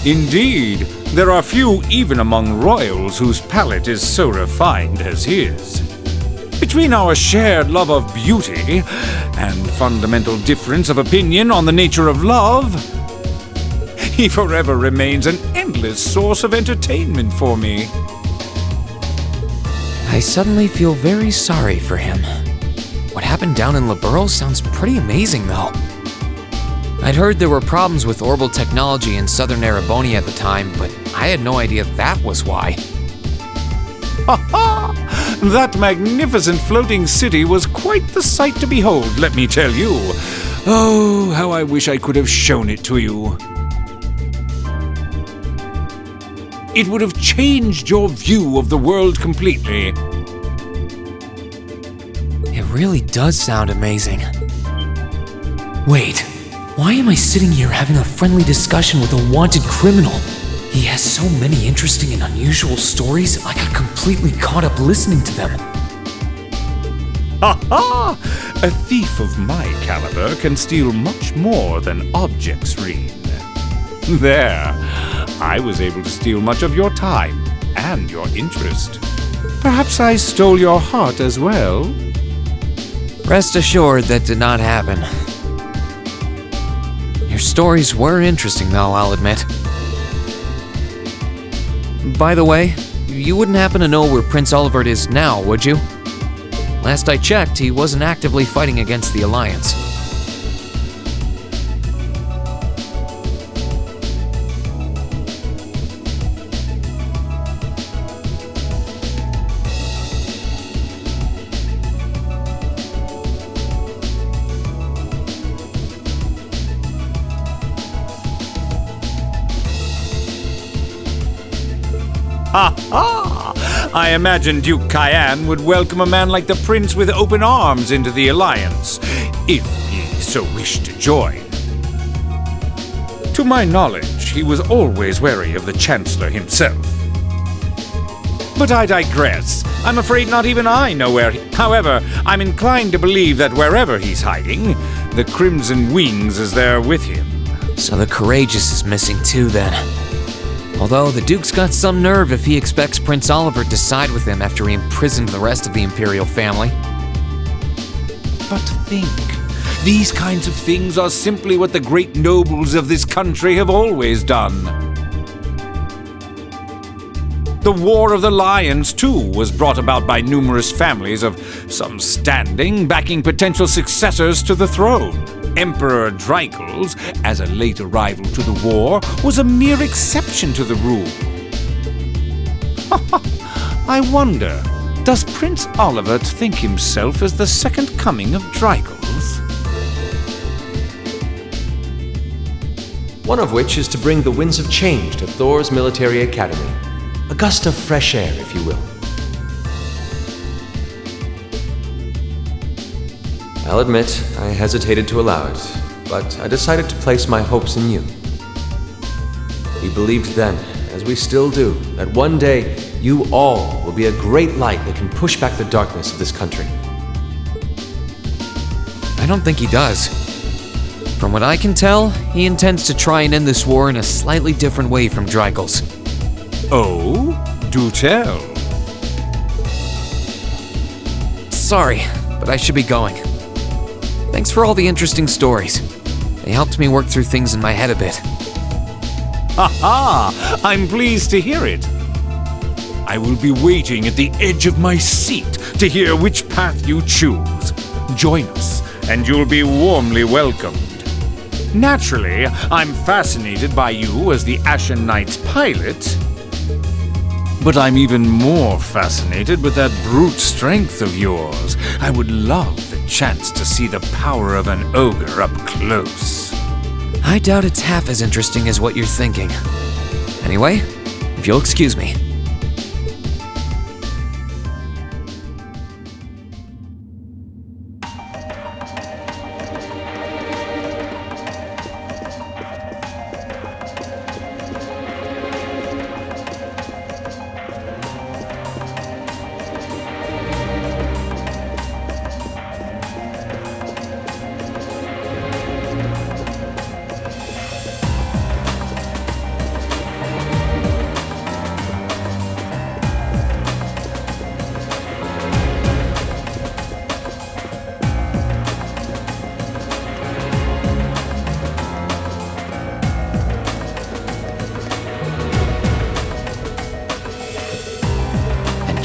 Indeed, there are few even among royals whose palate is so refined as his. Between our shared love of beauty and fundamental difference of opinion on the nature of love, he forever remains an endless source of entertainment for me. I suddenly feel very sorry for him. What happened down in Liberl sounds pretty amazing, though. I'd heard there were problems with orbital technology in southern Erebonia at the time, but I had no idea that was why. Ha ha! That magnificent floating city was quite the sight to behold, let me tell you. Oh, how I wish I could have shown it to you. It would have changed your view of the world completely. It really does sound amazing. Wait, why am I sitting here having a friendly discussion with a wanted criminal? He has so many interesting and unusual stories, I got completely caught up listening to them. Ha ha! A thief of my caliber can steal much more than objects, Rean. There, I was able to steal much of your time and your interest. Perhaps I stole your heart as well? Rest assured that did not happen. Your stories were interesting, though, I'll admit. By the way, you wouldn't happen to know where Prince Olivert is now, would you? Last I checked, he wasn't actively fighting against the Alliance. Ha ha! I imagine Duke Cayenne would welcome a man like the Prince with open arms into the Alliance, if he so wished to join. To my knowledge, he was always wary of the Chancellor himself. But I digress. I'm afraid not even I know where he... However, I'm inclined to believe that wherever he's hiding, the Crimson Wings is there with him. So the Courageous is missing too, then. Although the Duke's got some nerve if he expects Prince Olivert to side with him after he imprisoned the rest of the Imperial family. But think, these kinds of things are simply what the great nobles of this country have always done. The War of the Lions, too, was brought about by numerous families of some standing backing potential successors to the throne. Emperor Dreikel's, as a late arrival to the war, was a mere exception to the rule. I wonder, does Prince Olivert think himself as the second coming of Dreikel's? One of which is to bring the winds of change to Thors Military Academy. A gust of fresh air, if you will. I'll admit, I hesitated to allow it, but I decided to place my hopes in you. We believed then, as we still do, that one day you all will be a great light that can push back the darkness of this country. I don't think he does. From what I can tell, he intends to try and end this war in a slightly different way from Dreikel's. Oh? Do tell. Sorry, but I should be going. Thanks for all the interesting stories. They helped me work through things in my head a bit. Ha ha! I'm pleased to hear it. I will be waiting at the edge of my seat to hear which path you choose. Join us, and you'll be warmly welcomed. Naturally, I'm fascinated by you as the Ashen Knight's pilot, but I'm even more fascinated with that brute strength of yours. I would love the chance to see the power of an ogre up close. I doubt it's half as interesting as what you're thinking. Anyway, if you'll excuse me.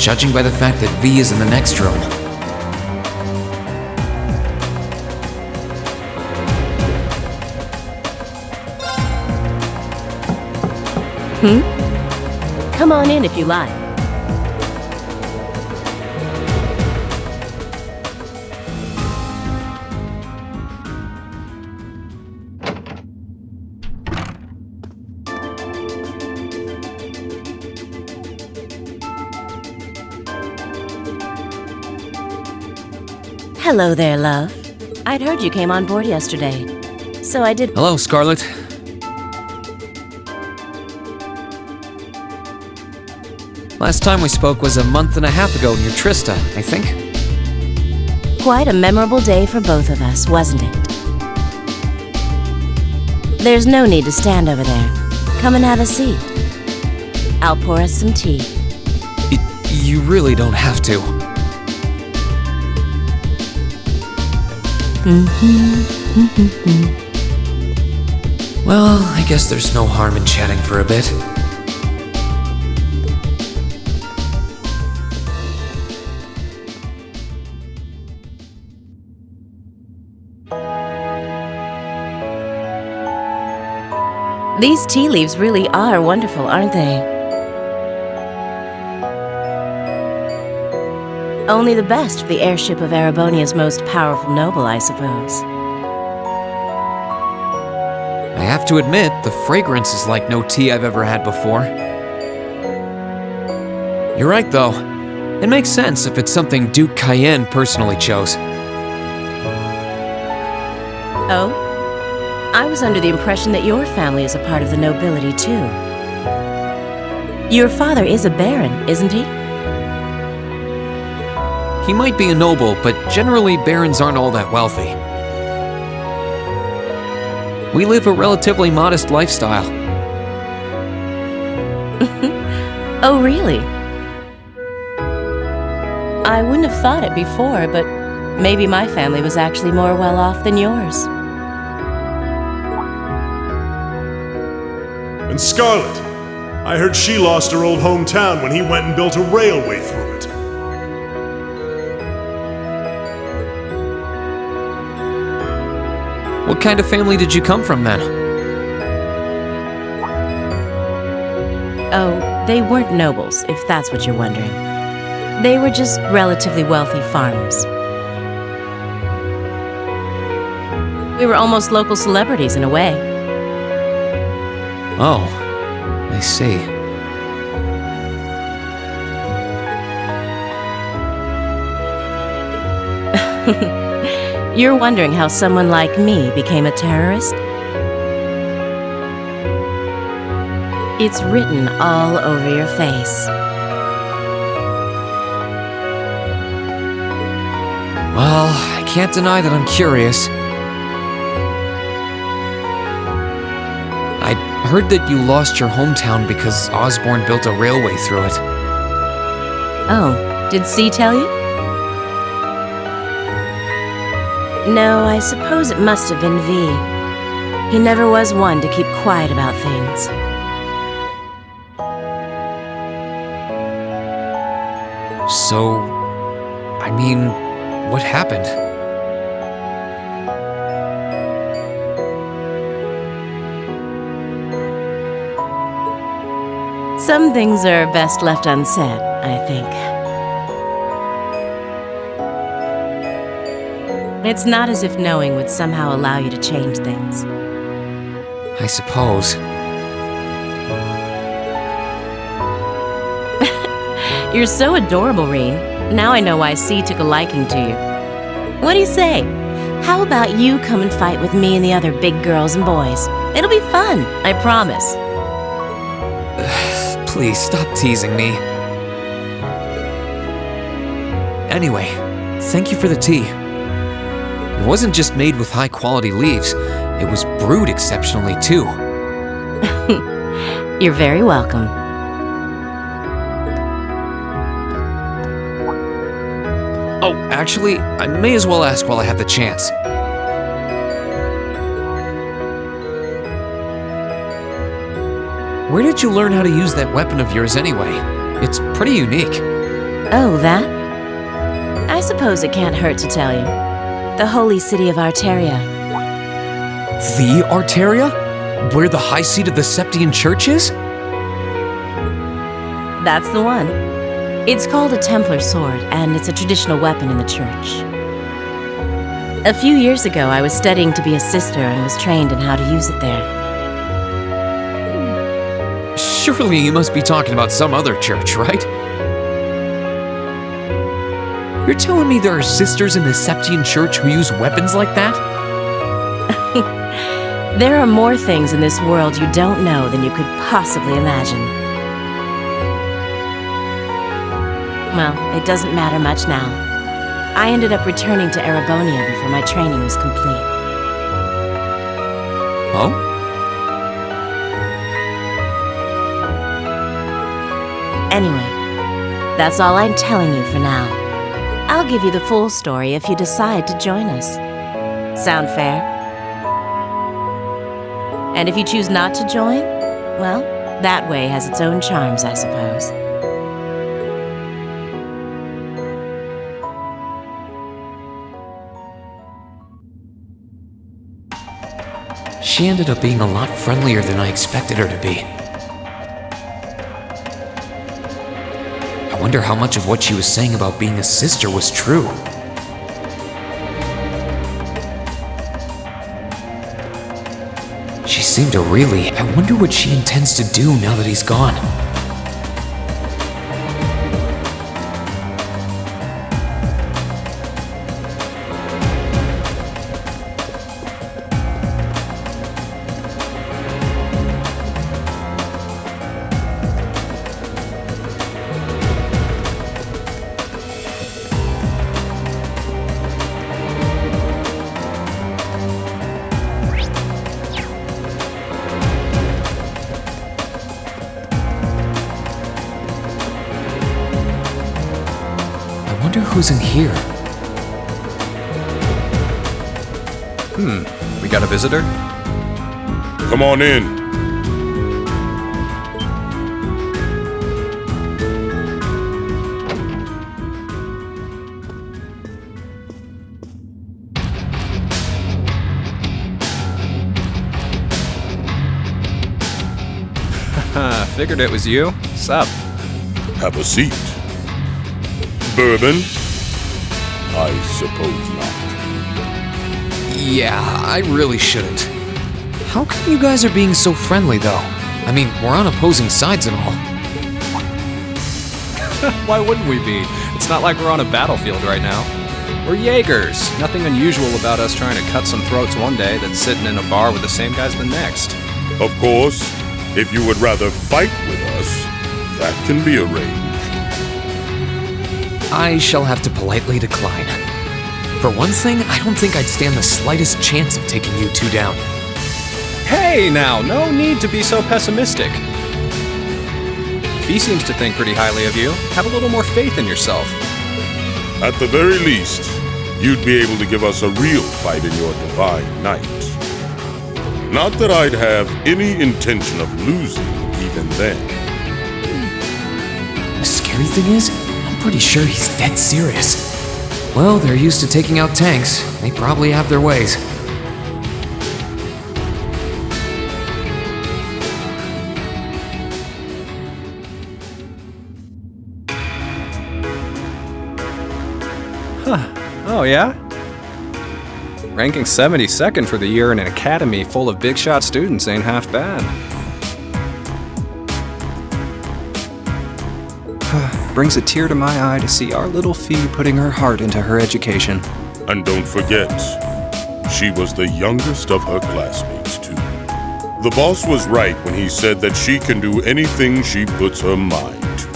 judging by the fact that V is in the next room. Come on in if you like. Hello there, love. I'd heard you came on board yesterday, so I did. Hello, Scarlet. Last time we spoke was a month and a half ago near Trista, I think. Quite a memorable day for both of us, wasn't it? There's no need to stand over there. Come and have a seat. I'll pour us some tea. You really don't have to. Well, I guess there's no harm in chatting for a bit. These tea leaves really are wonderful, aren't they? Only the best for the airship of Erebonia's most powerful noble, I suppose. I have to admit, the fragrance is like no tea I've ever had before. You're right, though. It makes sense if it's something Duke Cayenne personally chose. Oh? I was under the impression that your family is a part of the nobility, too. Your father is a baron, isn't he? He might be a noble, but generally barons aren't all that wealthy. We live a relatively modest lifestyle. Oh, really? I wouldn't have thought it before, but maybe my family was actually more well off than yours. And Scarlet, I heard she lost her old hometown when he went and built a railway through it. What kind of family did you come from then? Oh, they weren't nobles, if that's what you're wondering. They were just relatively wealthy farmers. We were almost local celebrities in a way. Oh, I see. You're wondering how someone like me became a terrorist? It's written all over your face. Well, I can't deny that I'm curious. I heard that you lost your hometown because Osborne built a railway through it. Oh, did C tell you? No, I suppose it must have been V. He never was one to keep quiet about things. So, I mean, what happened? Some things are best left unsaid, I think. It's not as if knowing would somehow allow you to change things. I suppose. You're so adorable, Rean. Now I know why C took a liking to you. What do you say? How about you come and fight with me and the other big girls and boys? It'll be fun, I promise. Please stop teasing me. Anyway, thank you for the tea. It wasn't just made with high-quality leaves, it was brewed exceptionally too. You're very welcome. Oh, actually, I may as well ask while I have the chance. Where did you learn how to use that weapon of yours anyway? It's pretty unique. Oh, that? I suppose it can't hurt to tell you. The holy city of Arteria. The Arteria? Where the high seat of the Septian Church is? That's the one. It's called a Templar sword, and it's a traditional weapon in the church. A few years ago, I was studying to be a sister and was trained in how to use it there. Surely you must be talking about some other church, right? You're telling me there are sisters in the Septian Church who use weapons like that? There are more things in this world you don't know than you could possibly imagine. Well, it doesn't matter much now. I ended up returning to Erebonia before my training was complete. Oh? Anyway, that's all I'm telling you for now. I'll give you the full story if you decide to join us. Sound fair? And if you choose not to join, well, that way has its own charms, I suppose. She ended up being a lot friendlier than I expected her to be. I wonder how much of what she was saying about being a sister was true. She seemed to really... I wonder what she intends to do now that he's gone. I wonder who's in here. We got a visitor? Come on in. Figured it was you. Sup? Have a seat. Bourbon? I suppose not. Yeah, I really shouldn't. How come you guys are being so friendly, though? I mean, we're on opposing sides and all. Why wouldn't we be? It's not like we're on a battlefield right now. We're Jaegers. Nothing unusual about us trying to cut some throats one day than sitting in a bar with the same guys the next. Of course, if you would rather fight with us, that can be arranged. I shall have to politely decline. For one thing, I don't think I'd stand the slightest chance of taking you two down. Hey now, no need to be so pessimistic. If he seems to think pretty highly of you, have a little more faith in yourself. At the very least, you'd be able to give us a real fight in your divine night. Not that I'd have any intention of losing even then. The scary thing is, I'm pretty sure he's dead serious. Well, they're used to taking out tanks. They probably have their ways. Oh yeah? Ranking 72nd for the year in an academy full of big shot students ain't half bad. Brings a tear to my eye to see our little Fee putting her heart into her education. And don't forget, she was the youngest of her classmates, too. The boss was right when he said that she can do anything she puts her mind to.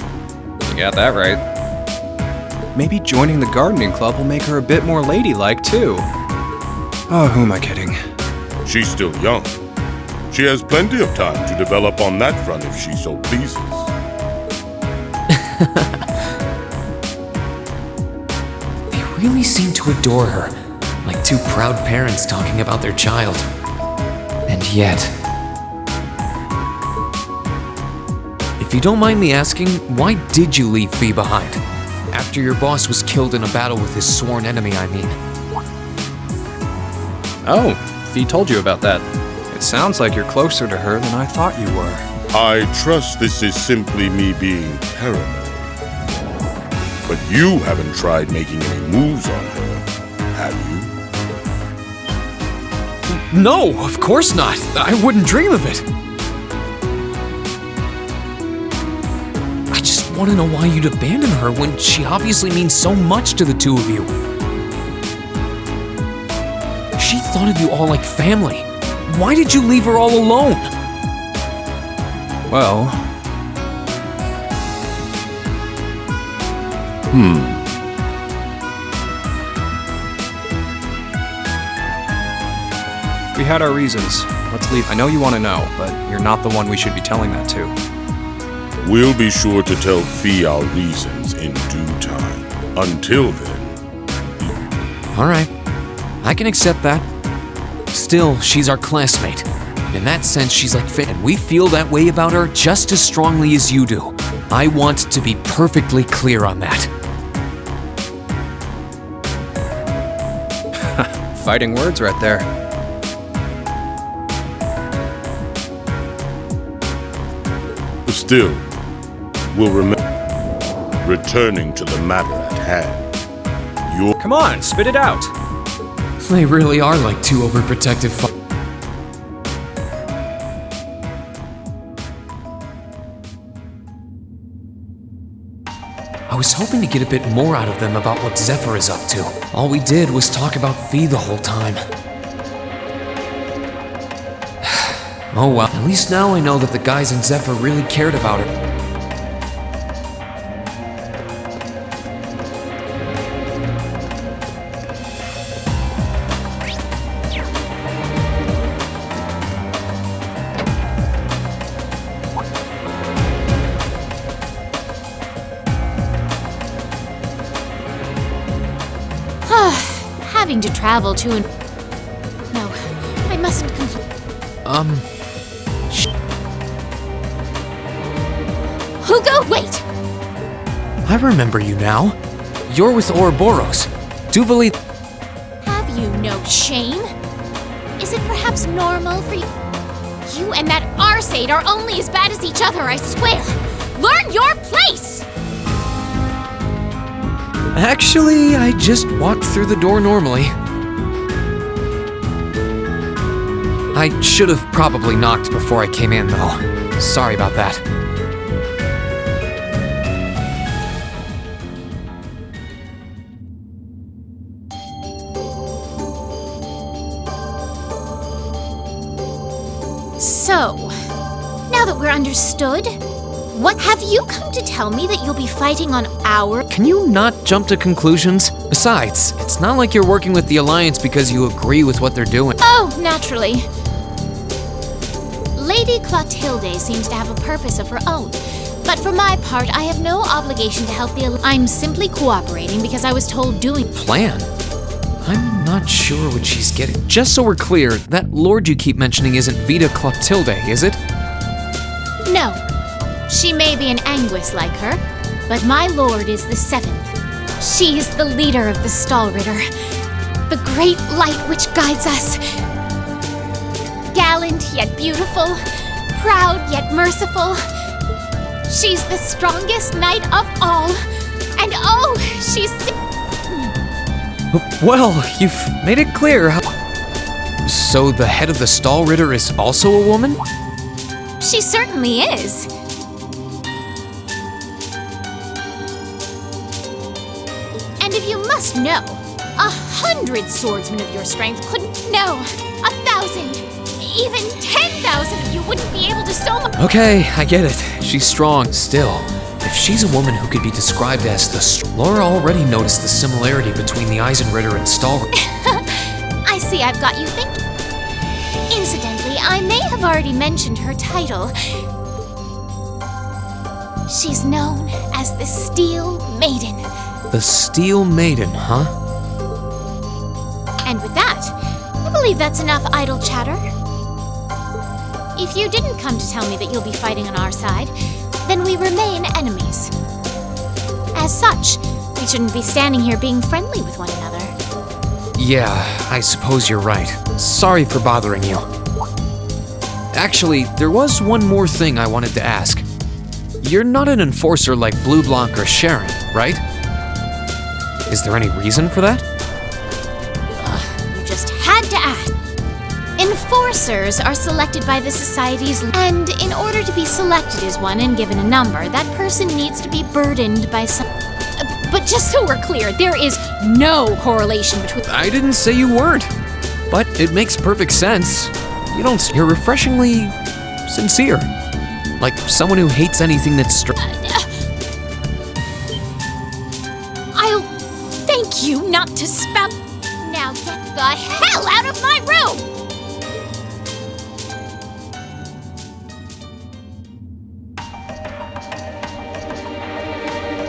You got that right. Maybe joining the gardening club will make her a bit more ladylike, too. Oh, who am I kidding? She's still young. She has plenty of time to develop on that front if she so pleases. They really seem to adore her, like two proud parents talking about their child. And yet... If you don't mind me asking, why did you leave Fee behind? After your boss was killed in a battle with his sworn enemy, I mean. Oh, Fee told you about that. It sounds like you're closer to her than I thought you were. I trust this is simply me being paranoid. But you haven't tried making any moves on her, have you? No, of course not. I wouldn't dream of it. I just want to know why you'd abandon her when she obviously means so much to the two of you. She thought of you all like family. Why did you leave her all alone? Well, we had our reasons. Let's leave. I know you want to know, but you're not the one we should be telling that to. We'll be sure to tell Fee our reasons in due time. Until then, All right, I can accept that. Still, she's our classmate. In that sense, she's like fit, and we feel that way about her just as strongly as you do. I want to be perfectly clear on that. Fighting words right there. still, we'll remember returning to the matter at hand. Come on, spit it out. They really are like two overprotective I was hoping to get a bit more out of them about what Zephyr is up to. All we did was talk about Fee the whole time. Oh well, at least now I know that the guys in Zephyr really cared about her. Having to travel to an... No, I mustn't Hugo, wait! I remember you now. You're with Ouroboros. Duvali... Have you no shame? Is it perhaps normal for you... You and that Arseid are only as bad as each other, I swear! Learn your place! Actually, I just walked through the door normally. I should have probably knocked before I came in, though. Sorry about that. So, now that we're understood, what have you come to tell me that you'll be fighting on our... Can you not jump to conclusions? Besides, it's not like you're working with the Alliance because you agree with what they're doing. Oh, naturally. Lady Clotilde seems to have a purpose of her own. But for my part, I have no obligation to help the Alliance. I'm simply cooperating because I was told doing... Plan? I'm not sure what she's getting. Just so we're clear, that lord you keep mentioning isn't Vita Clotilde, is it? No. She may be an Anguis like her, but my lord is the seventh. She is the leader of the Stallritter, the great light which guides us. Gallant yet beautiful, proud yet merciful. She's the strongest knight of all, and oh, she's... Well, you've made it clear. So the head of the Stallritter is also a woman? She certainly is. And if you must know, 100 swordsmen of your strength couldn't... No, 1,000, even 10,000 of you wouldn't be able to so much... Okay, I get it. She's strong. Still, if she's a woman who could be described as the... Laura already noticed the similarity between the Eisenritter and Stallritter. I see I've got you thinking. Incidentally, I may have already mentioned her title. She's known as the Steel Maiden. The Steel Maiden, huh? And with that, I believe that's enough idle chatter. If you didn't come to tell me that you'll be fighting on our side, then we remain enemies. As such, We shouldn't be standing here being friendly with one another. Yeah, I suppose you're right. Sorry for bothering you. Actually, there was one more thing I wanted to ask. You're not an enforcer like Blue Blanc or Sharon, right? Is there any reason for that? You just had to ask. Enforcers are selected by the society's, and in order to be selected as one and given a number, that person needs to be burdened by some... But just so we're clear, there is no correlation between... I didn't say you weren't, but it makes perfect sense. You're refreshingly sincere. Like someone who hates anything that's I'll thank you not to spout... Now get the hell out of my room!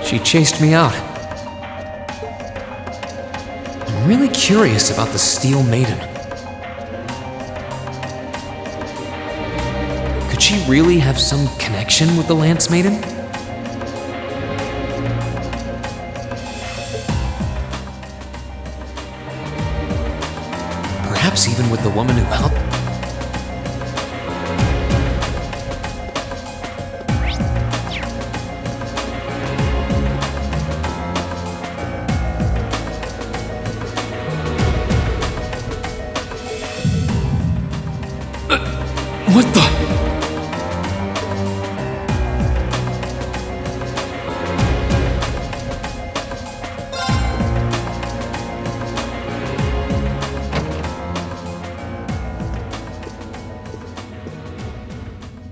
She chased me out. I'm really curious about the Steel Maiden. Could she really have some connection with the Lance Maiden? Perhaps even with the woman who helped. What the?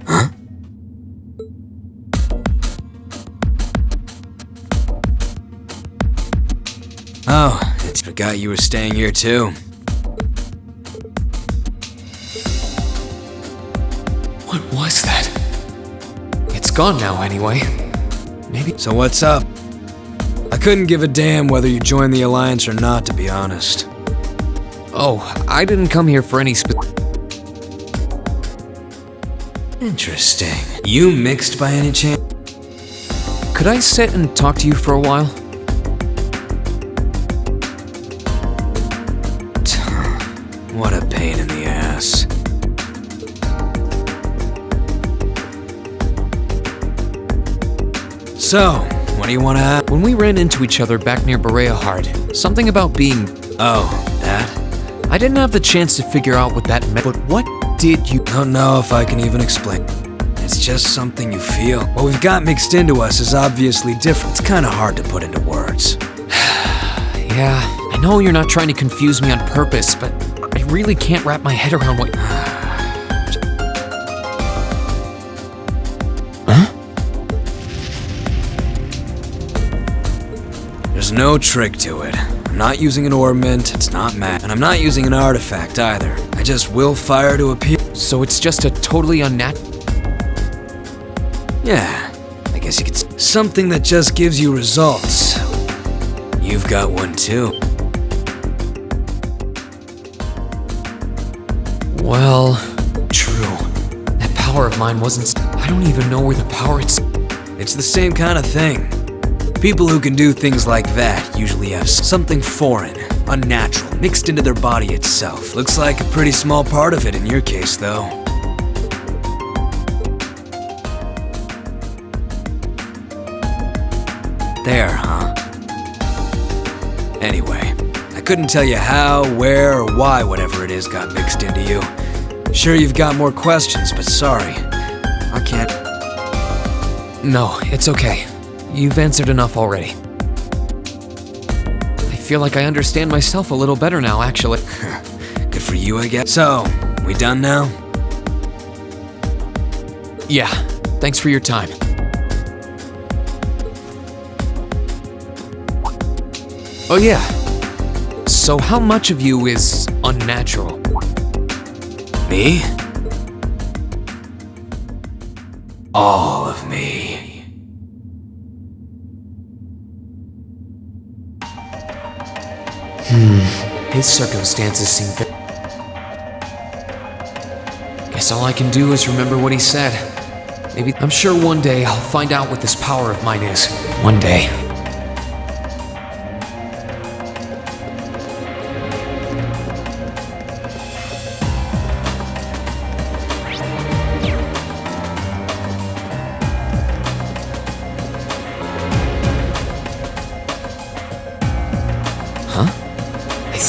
Huh? Oh, I forgot you were staying here too. What was that? It's gone now anyway. Maybe... So what's up? I couldn't give a damn whether you joined the Alliance or not, to be honest. Oh, I didn't come here for any Interesting. You mixed by any chance? Could I sit and talk to you for a while? What a pain in the ass. So, what do you want to ask? When we ran into each other back near Berea Hard, something about being... Oh, that? I didn't have the chance to figure out what that meant, but what did you... Don't know if I can even explain. It's just something you feel. What we've got mixed into us is obviously different. It's kind of hard to put into words. Yeah, I know you're not trying to confuse me on purpose, but I really can't wrap my head around what... Huh? There's no trick to it. I'm not using an ornament, it's not magic, and I'm not using an artifact either. I just will fire to appear. So it's just a totally unnatural... Yeah, I guess you could something that just gives you results. You've got one too. Well, true. That power of mine wasn't... I don't even know where the power is... It's the same kind of thing. People who can do things like that usually have something foreign, unnatural, mixed into their body itself. Looks like a pretty small part of it in your case, though. There, huh? Anyway, I couldn't tell you how, where, or why whatever it is got mixed into you. Sure you've got more questions, but sorry. I can't... No, it's okay. You've answered enough already. I feel like I understand myself a little better now, actually. Good for you, I guess. So, we done now? Yeah, thanks for your time. Oh yeah, so how much of you is unnatural? Me? All of me. His circumstances seem very... Guess all I can do is remember what he said. Maybe... I'm sure one day I'll find out what this power of mine is. One day.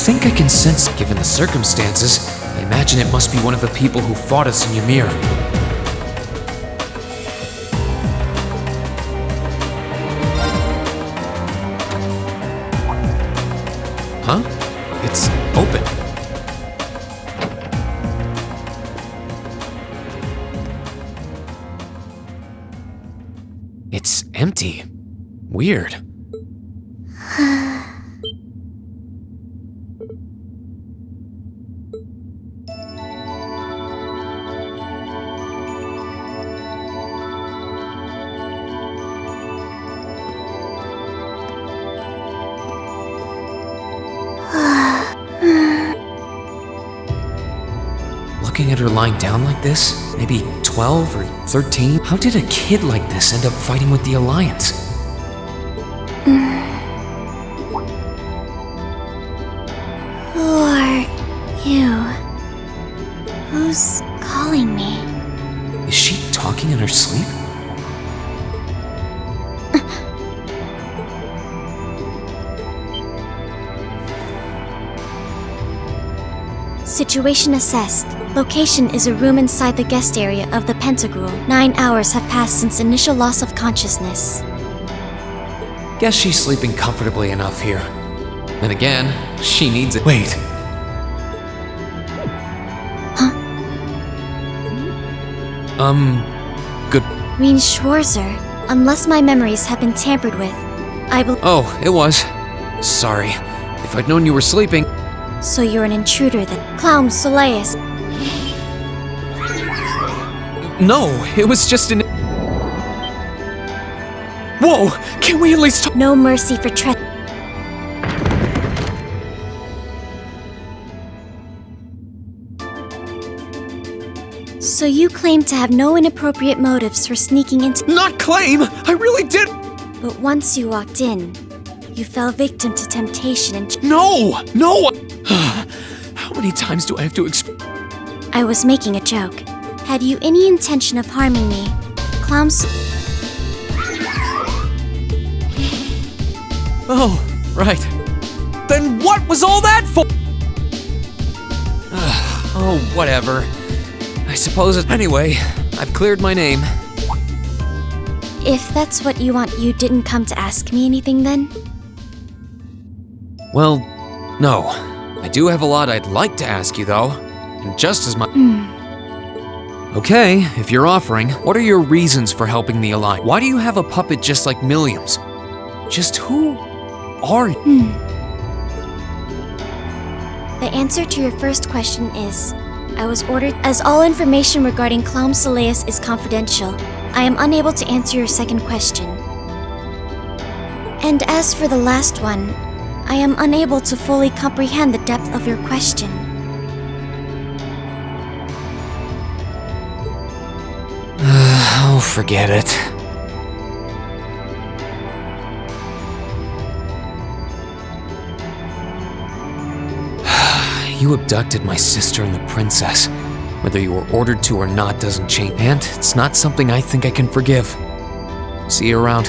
think I can sense, given the circumstances, I imagine it must be one of the people who fought us in Ymir. Huh? It's open. It's empty. Weird. Looking at her lying down like this, maybe 12 or 13, how did a kid like this end up fighting with the Alliance? Who are you? Who's calling me? Is she talking in her sleep? Situation assessed. Location is a room inside the guest area of the Pentagram. 9 hours have passed since initial loss of consciousness. Guess she's sleeping comfortably enough here. Then again, she needs it. Wait. Huh? Good. Rean Schwarzer. Unless my memories have been tampered with, I believe. Oh, it was. Sorry. If I'd known you were sleeping. So you're an intruder then. Clown Soleus. No, it was just an. Whoa! Can we at least talk? No mercy for tre. So you claim to have no inappropriate motives for sneaking into. Not claim! I really did! But once you walked in, you fell victim to temptation and. No! No! How many times do I have to explain? I was making a joke. Had you any intention of harming me, Clowns? Oh, right. Then what was all that for? Oh, whatever. I suppose it. Anyway, I've cleared my name. If that's what you want, you didn't come to ask me anything then? Well, no. I do have a lot I'd like to ask you, though. And just as much. Okay, if you're offering, what are your reasons for helping the Alliance? Why do you have a puppet just like Milliam's? Just who are you? The answer to your first question is, I was ordered, as all information regarding Clown Soleus is confidential, I am unable to answer your second question. And as for the last one, I am unable to fully comprehend the depth of your question. Oh, forget it. You abducted my sister and the princess. Whether you were ordered to or not doesn't change. And it's not something I think I can forgive. See you around.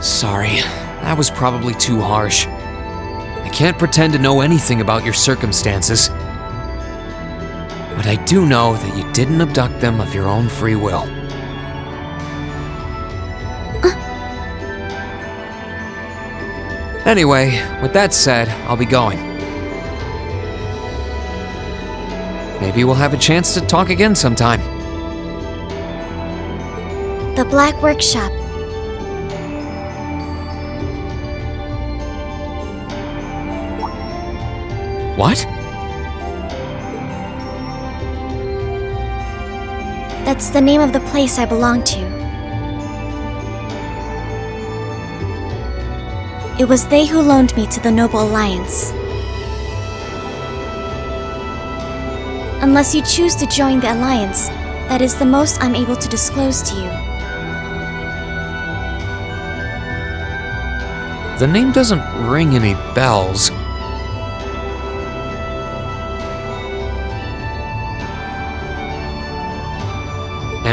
Sorry, that was probably too harsh. I can't pretend to know anything about your circumstances. But I do know that you didn't abduct them of your own free will. Anyway, with that said, I'll be going. Maybe we'll have a chance to talk again sometime. The Black Workshop. What? That's the name of the place I belong to. It was they who loaned me to the Noble Alliance. Unless you choose to join the Alliance, that is the most I'm able to disclose to you. The name doesn't ring any bells.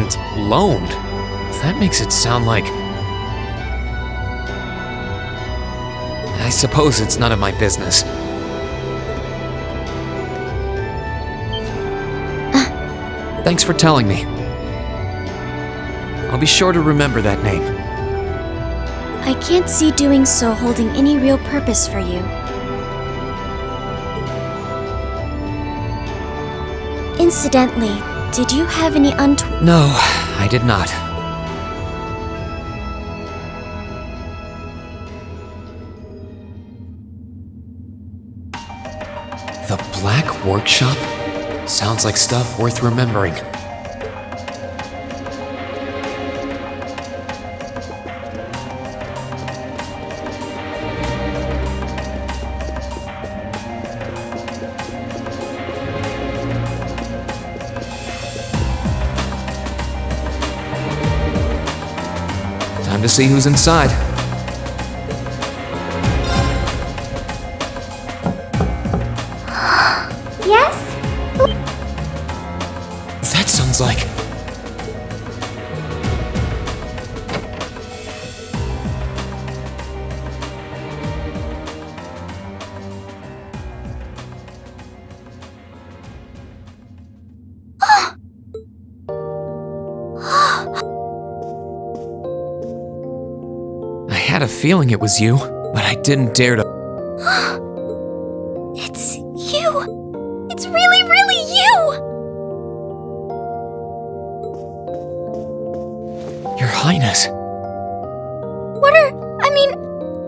and loaned. That makes it sound like... I suppose it's none of my business. Thanks for telling me. I'll be sure to remember that name. I can't see doing so holding any real purpose for you. Incidentally, did you have any No, I did not. The Black Workshop? Sounds like stuff worth remembering. Time to see who's inside. Yes? That sounds like... I had a feeling it was you, but I didn't dare to... It's you! It's really, really you! Your Highness.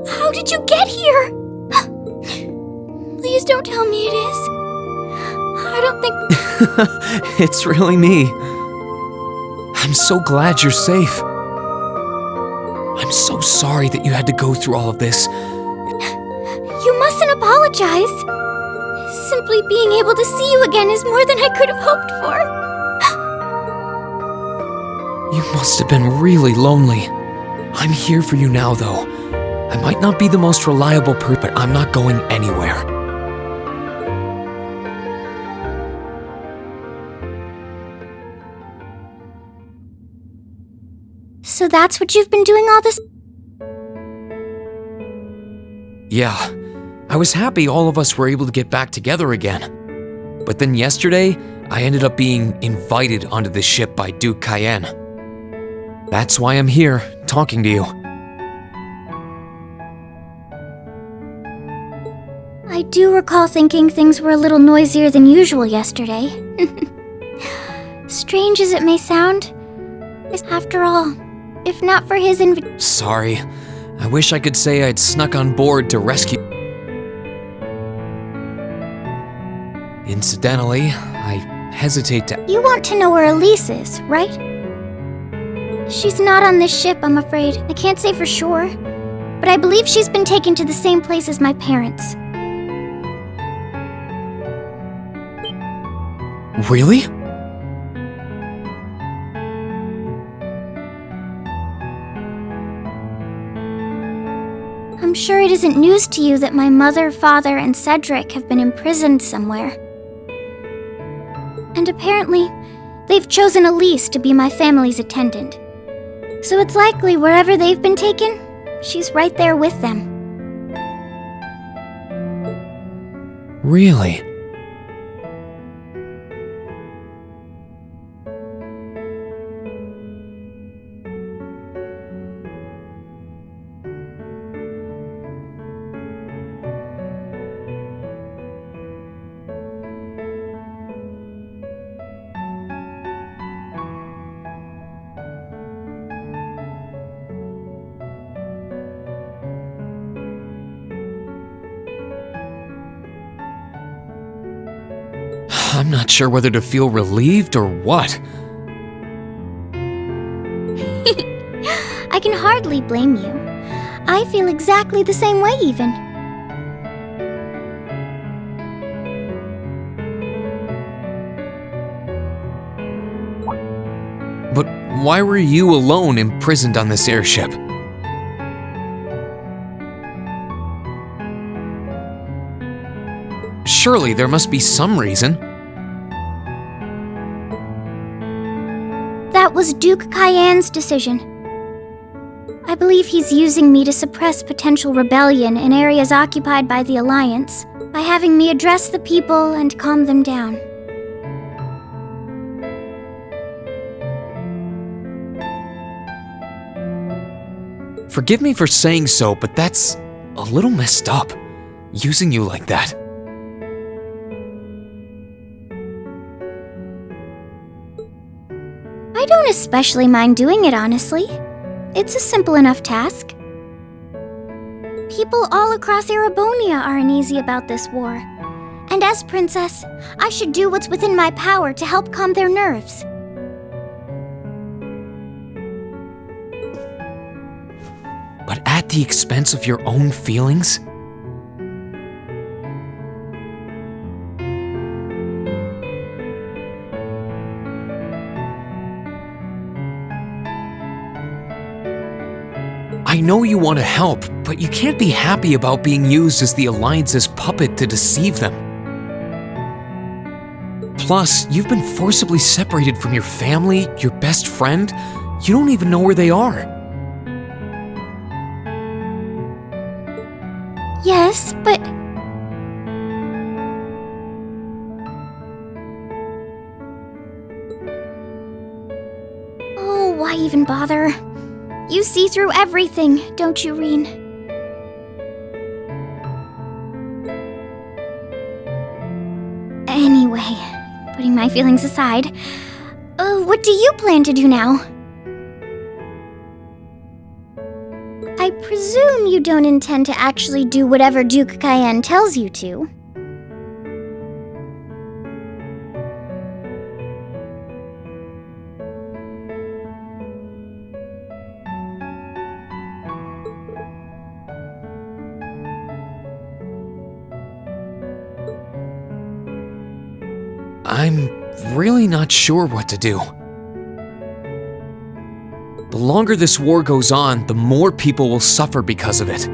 How did you get here? Please don't tell me it is. I don't think... It's really me. I'm so glad you're safe. I'm so sorry that you had to go through all of this. You mustn't apologize. Simply being able to see you again is more than I could have hoped for. You must have been really lonely. I'm here for you now, though. I might not be the most reliable person, but I'm not going anywhere. So that's what you've been doing all this... Yeah, I was happy all of us were able to get back together again. But then yesterday, I ended up being invited onto this ship by Duke Cayenne. That's why I'm here, talking to you. I do recall thinking things were a little noisier than usual yesterday. Strange as it may sound, after all, if not for his Sorry. I wish I could say I'd snuck on board to rescue... Incidentally, I hesitate to... You want to know where Elise is, right? She's not on this ship, I'm afraid. I can't say for sure, but I believe she's been taken to the same place as my parents. Really? I'm sure it isn't news to you that my mother, father, and Cedric have been imprisoned somewhere. And apparently, they've chosen Elise to be my family's attendant. So it's likely wherever they've been taken, she's right there with them. Really? I'm not sure whether to feel relieved or what. I can hardly blame you. I feel exactly the same way, even. But why were you alone imprisoned on this airship? Surely there must be some reason. That was Duke Cayenne's decision. I believe he's using me to suppress potential rebellion in areas occupied by the Alliance, by having me address the people and calm them down. Forgive me for saying so, but that's a little messed up, using you like that. I don't especially mind doing it, honestly. It's a simple enough task. People all across Erebonia are uneasy about this war. And as princess, I should do what's within my power to help calm their nerves. But at the expense of your own feelings? I know you want to help, but you can't be happy about being used as the Alliance's puppet to deceive them. Plus, you've been forcibly separated from your family, your best friend. You don't even know where they are. Yes, but... Oh, why even bother? You see through everything, don't you, Rean? Anyway, putting my feelings aside, what do you plan to do now? I presume you don't intend to actually do whatever Duke Cayenne tells you to. I'm really not sure what to do. The longer this war goes on, the more people will suffer because of it.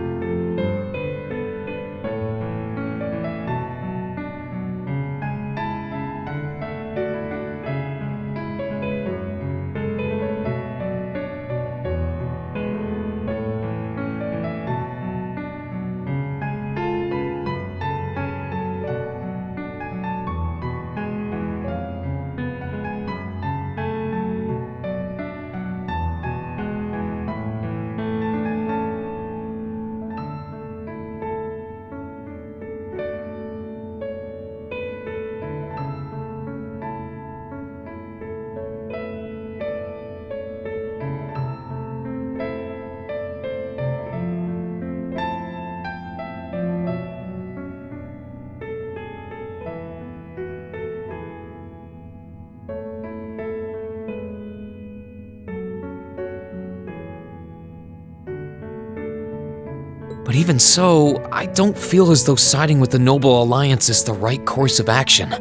But even so, I don't feel as though siding with the Noble Alliance is the right course of action.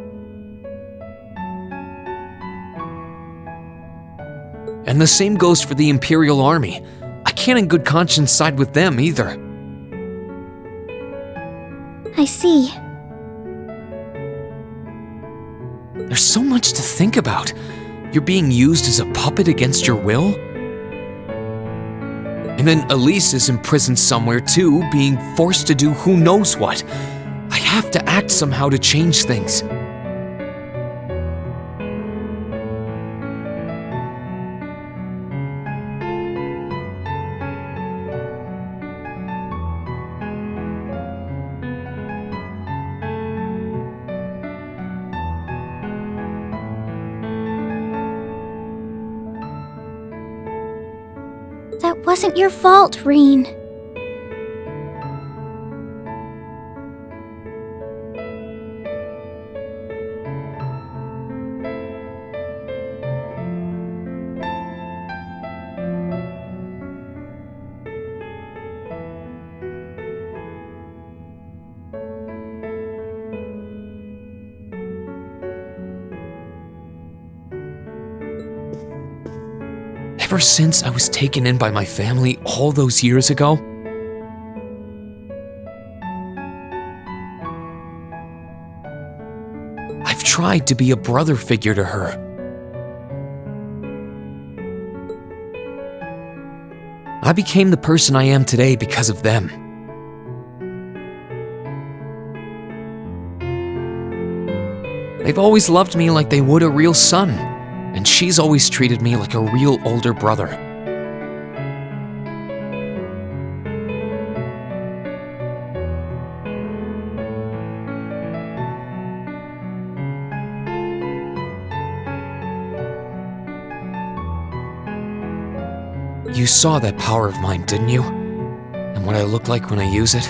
And the same goes for the Imperial Army. I can't in good conscience side with them either. I see. There's so much to think about. You're being used as a puppet against your will? And then Elise is imprisoned somewhere too, being forced to do who knows what. I have to act somehow to change things. That wasn't your fault, Rean. Ever since I was taken in by my family all those years ago, I've tried to be a brother figure to her. I became the person I am today because of them. They've always loved me like they would a real son, and she's always treated me like a real older brother. You saw that power of mine, didn't you? And what I look like when I use it?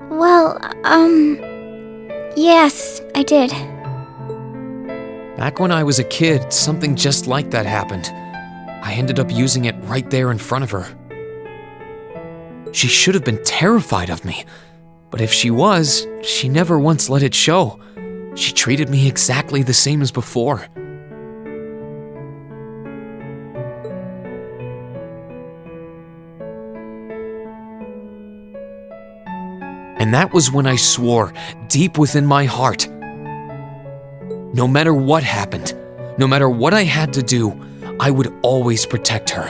Well, yes, I did. Back when I was a kid, something just like that happened. I ended up using it right there in front of her. She should have been terrified of me, but if she was, she never once let it show. She treated me exactly the same as before. And that was when I swore, deep within my heart, no matter what happened, no matter what I had to do, I would always protect her.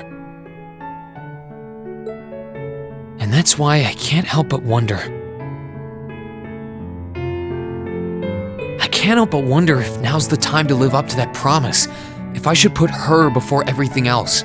And that's why I can't help but wonder. I can't help but wonder if now's the time to live up to that promise, if I should put her before everything else.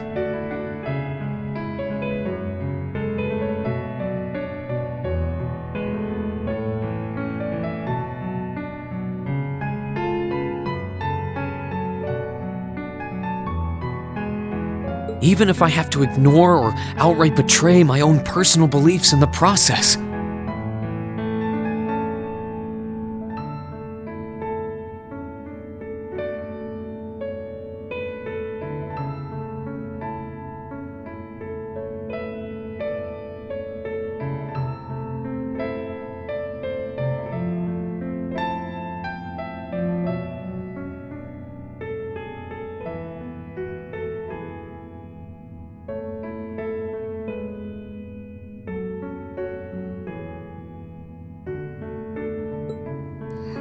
Even if I have to ignore or outright betray my own personal beliefs in the process.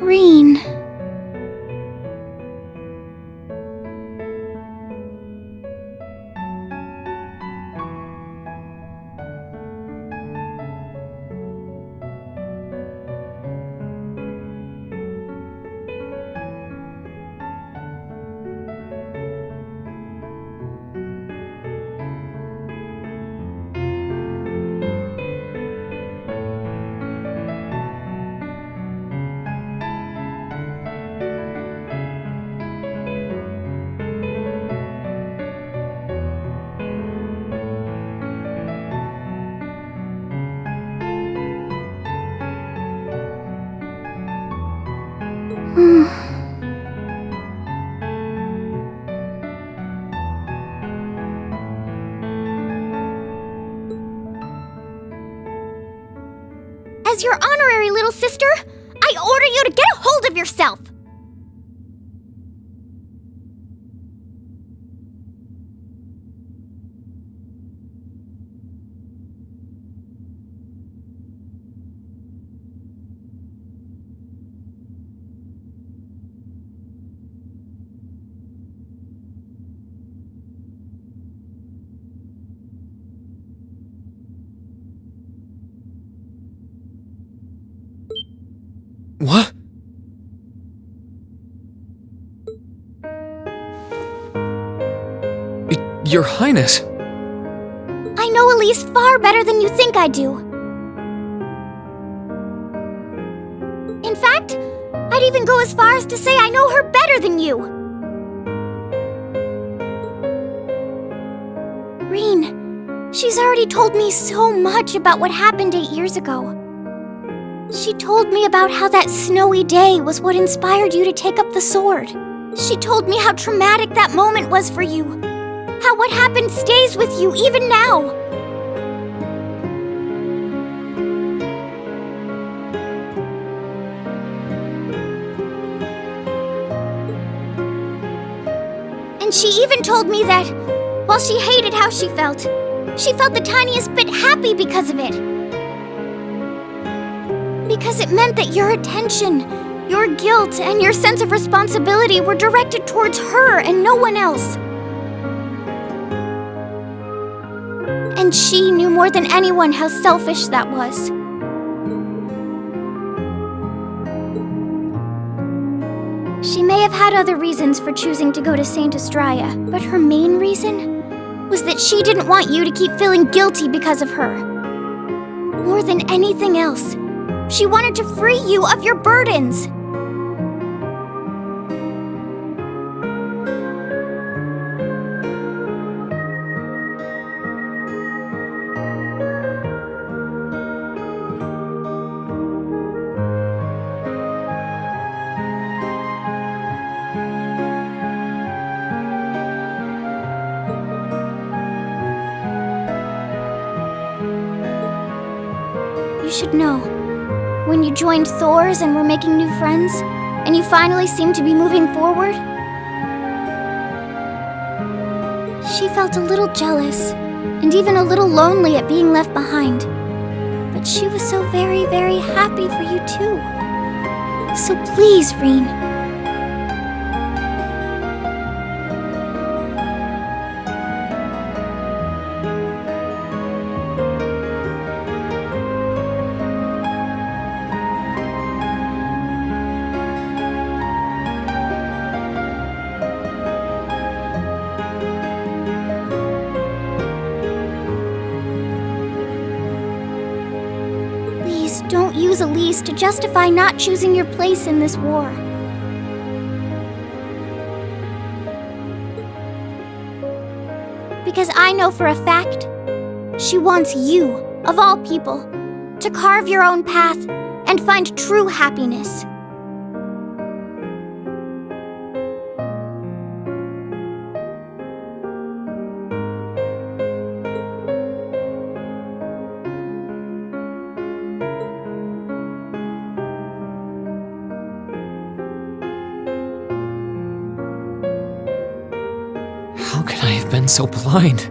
Rean. As your honorary little sister, I order you to get a hold of yourself! What? Your Highness. I know Elise far better than you think I do. In fact, I'd even go as far as to say I know her better than you. Rean, she's already told me so much about what happened 8 years ago. She told me about how that snowy day was what inspired you to take up the sword. She told me how traumatic that moment was for you. How what happened stays with you even now. And she even told me that, while she hated how she felt the tiniest bit happy because of it. Because it meant that your attention, your guilt, and your sense of responsibility were directed towards her and no one else. And she knew more than anyone how selfish that was. She may have had other reasons for choosing to go to Saint Estrella, but her main reason was that she didn't want you to keep feeling guilty because of her. More than anything else, she wanted to free you of your burdens. You should know, when you joined Thors and were making new friends, and you finally seemed to be moving forward, she felt a little jealous, and even a little lonely at being left behind. But she was so very, very happy for you too. So please, Rean. Don't use Elise to justify not choosing your place in this war. Because I know for a fact, she wants you, of all people, to carve your own path and find true happiness. How could I have been so blind?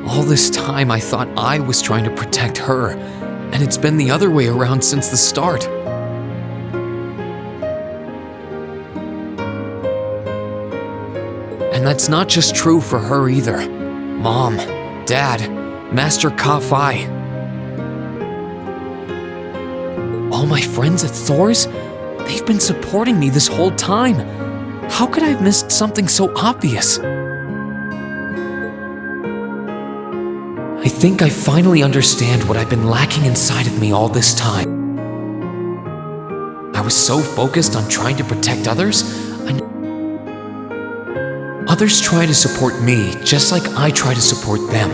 All this time I thought I was trying to protect her, and it's been the other way around since the start. And that's not just true for her either. Mom, Dad, Master Ka-Fi. All my friends at Thors, they've been supporting me this whole time. How could I have missed something so obvious? I think I finally understand what I've been lacking inside of me all this time. I was so focused on trying to protect others, others try to support me just like I try to support them.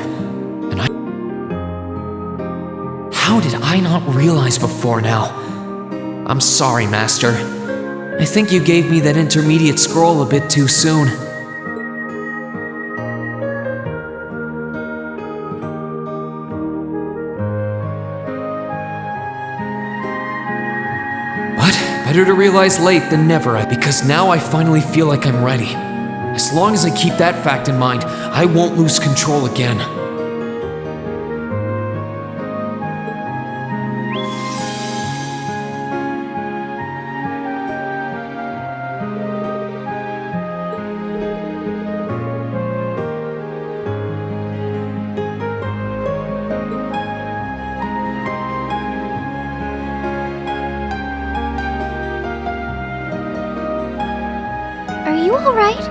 How did I not realize before now? I'm sorry, Master. I think you gave me that intermediate scroll a bit too soon. But better to realize late than never, because now I finally feel like I'm ready. As long as I keep that fact in mind, I won't lose control again. Are you all right?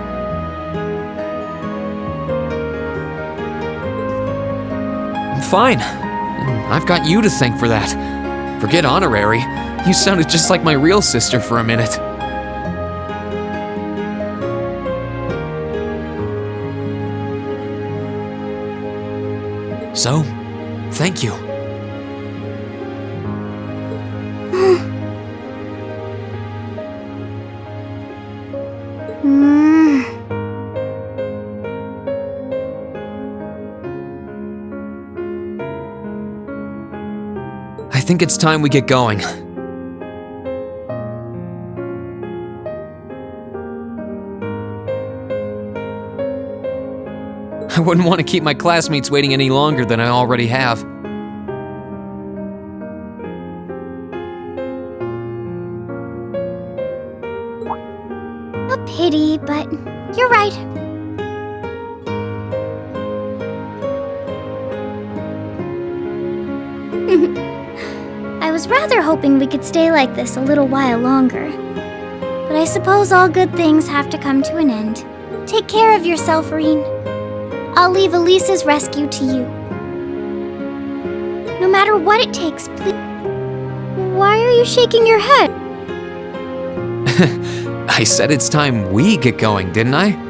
I'm fine. And I've got you to thank for that. Forget honorary. You sounded just like my real sister for a minute. So, thank you. I think it's time we get going. I wouldn't want to keep my classmates waiting any longer than I already have. A pity, but you're right. I was rather hoping we could stay like this a little while longer. But I suppose all good things have to come to an end. Take care of yourself, Rean. I'll leave Elisa's rescue to you. No matter what it takes, please. Why are you shaking your head? I said it's time we get going, didn't I?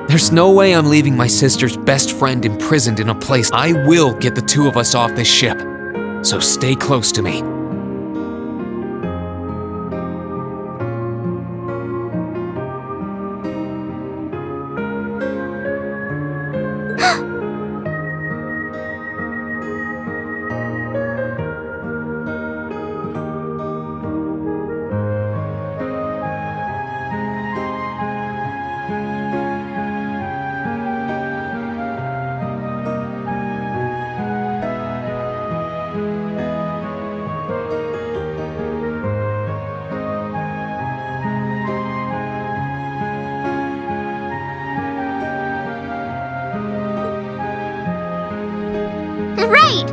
There's no way I'm leaving my sister's best friend imprisoned in a place. I will get the two of us off this ship. So stay close to me. Right!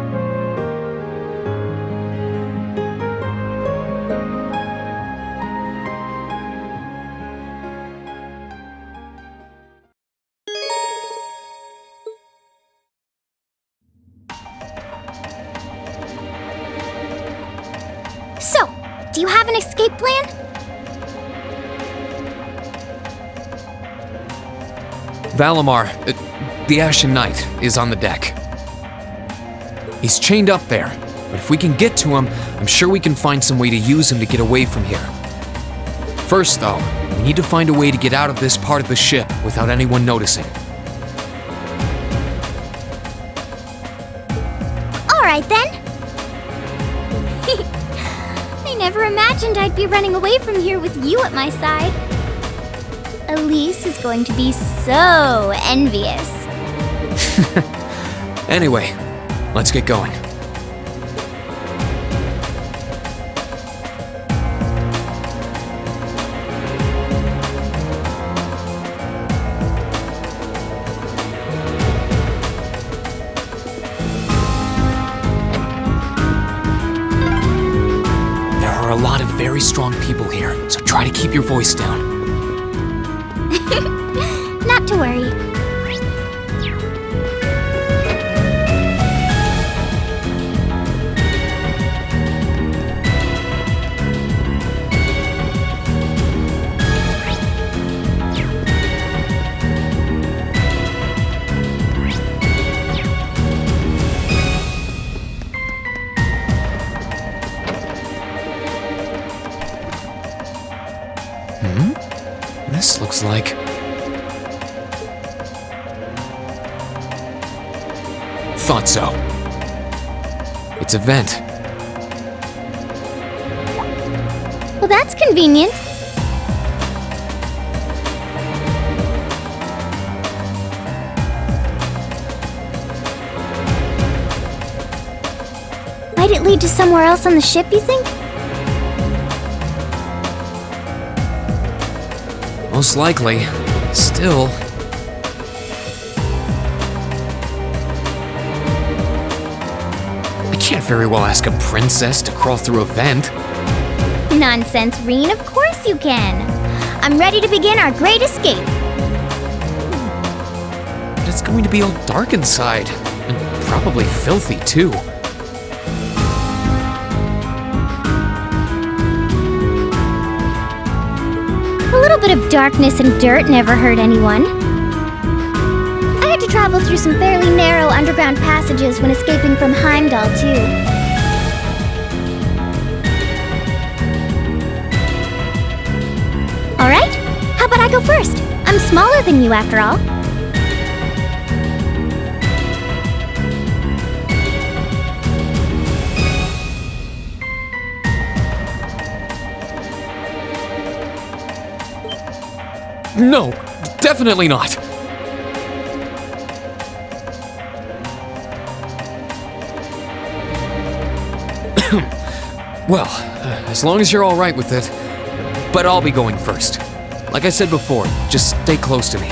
So, do you have an escape plan? Valimar, the Ashen Knight, is on the deck. He's chained up there, but if we can get to him, I'm sure we can find some way to use him to get away from here. First, though, we need to find a way to get out of this part of the ship without anyone noticing. All right, then. I never imagined I'd be running away from here with you at my side. Elise is going to be so envious. Anyway, let's get going. There are a lot of very strong people here, so try to keep your voice down. Not to worry. This looks like... Thought so. It's a vent. Well, that's convenient. Might it lead to somewhere else on the ship, you think? Most likely. Still... I can't very well ask a princess to crawl through a vent. Nonsense, Rean. Of course you can. I'm ready to begin our great escape. But it's going to be all dark inside. And probably filthy, too. A little bit of darkness and dirt never hurt anyone. I had to travel through some fairly narrow underground passages when escaping from Heimdall, too. All right, how about I go first? I'm smaller than you, after all. No, definitely not. Well, as long as you're all right with it. But I'll be going first. Like I said before, just stay close to me.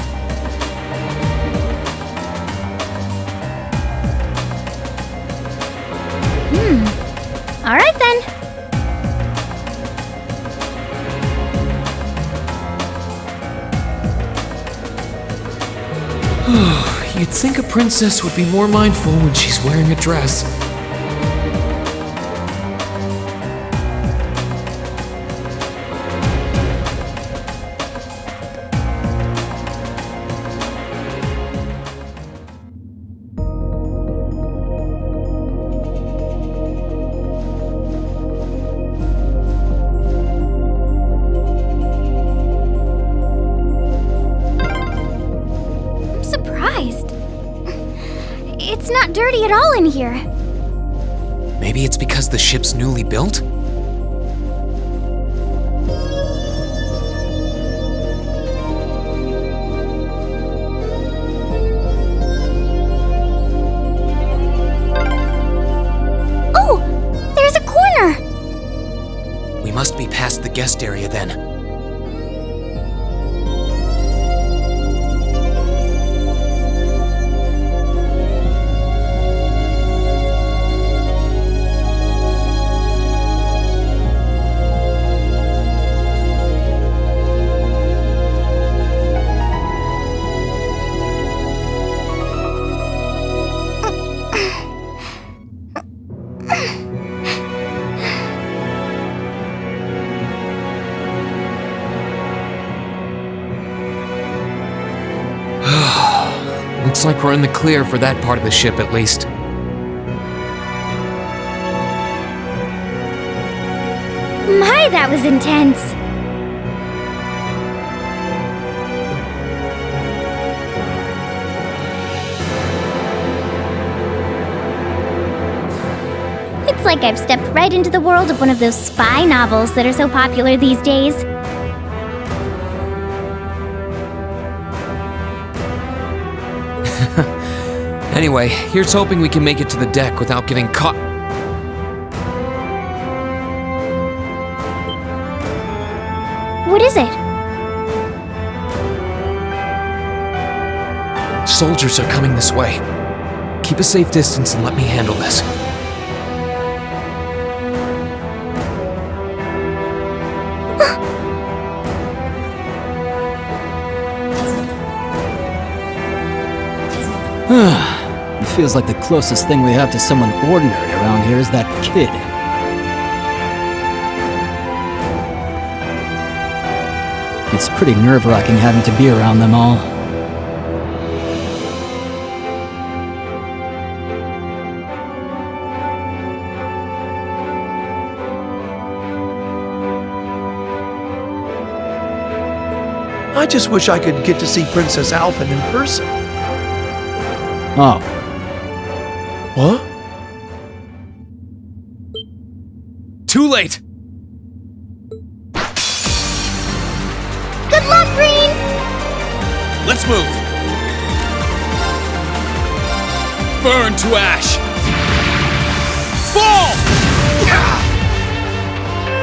All right then. You'd think a princess would be more mindful when she's wearing a dress. It's not dirty at all in here. Maybe it's because the ship's newly built? Oh! There's a corner! We must be past the guest area then. Looks like we're in the clear for that part of the ship, at least. My, that was intense. It's like I've stepped right into the world of one of those spy novels that are so popular these days. Anyway, here's hoping we can make it to the deck without getting caught. What is it? Soldiers are coming this way. Keep a safe distance and let me handle this. It feels like the closest thing we have to someone ordinary around here is that kid. It's pretty nerve-wracking having to be around them all. I just wish I could get to see Princess Alphen in person. Oh. What? Too late! Good luck, Rean! Let's move! Burn to ash! Fall!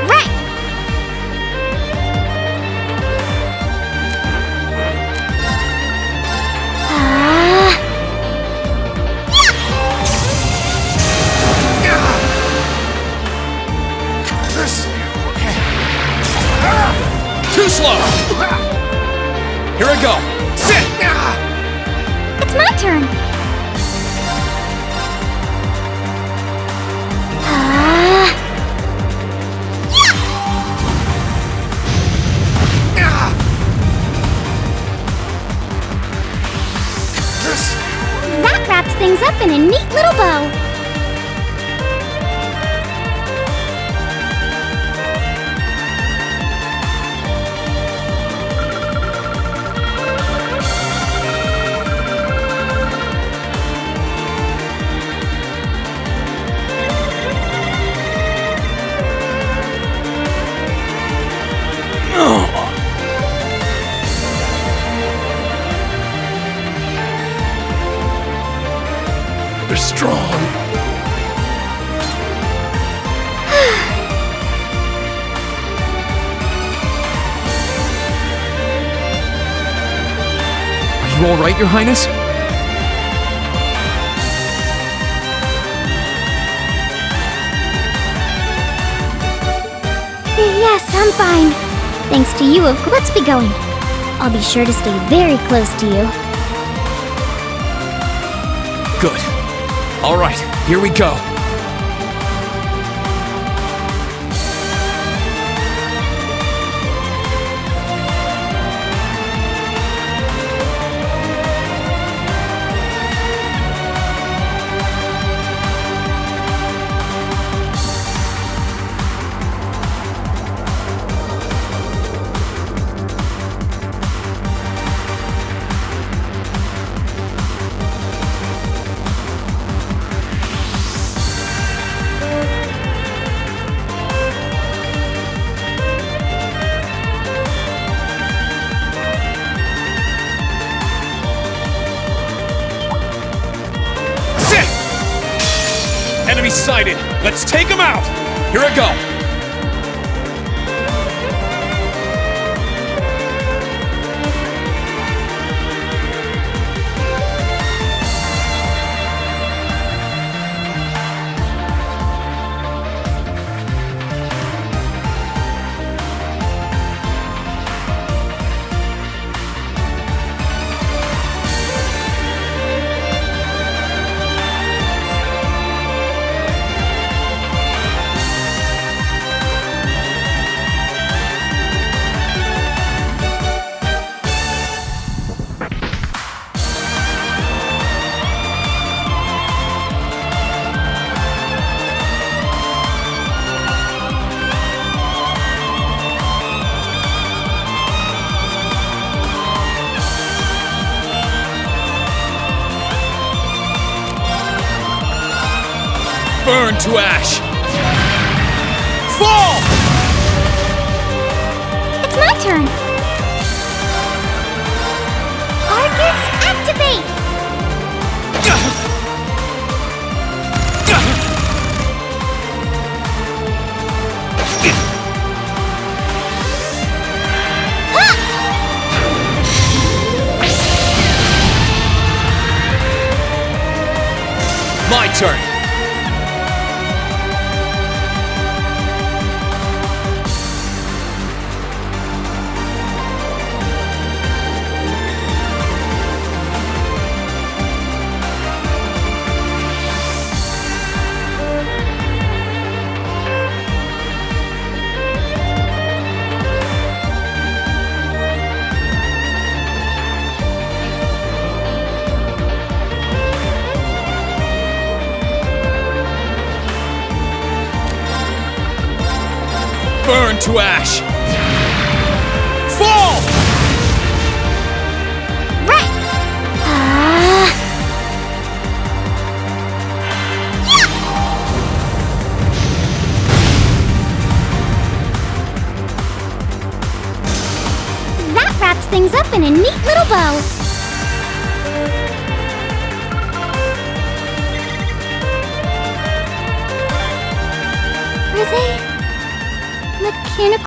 Right! Too slow! Here I go! Sit! It's my turn! That wraps things up in a neat little bow. strong. Are you all right, Your Highness? Yes, I'm fine. Thanks to you, of course. Let's be going. I'll be sure to stay very close to you. Good. All right, here we go. Enemy sighted! Let's take him out! Here I go! Burn to ash! Fall! It's my turn. Arcus, activate! My turn. Burn to ash! Fall! Right! That wraps things up in a neat little bow. Are they mechanical?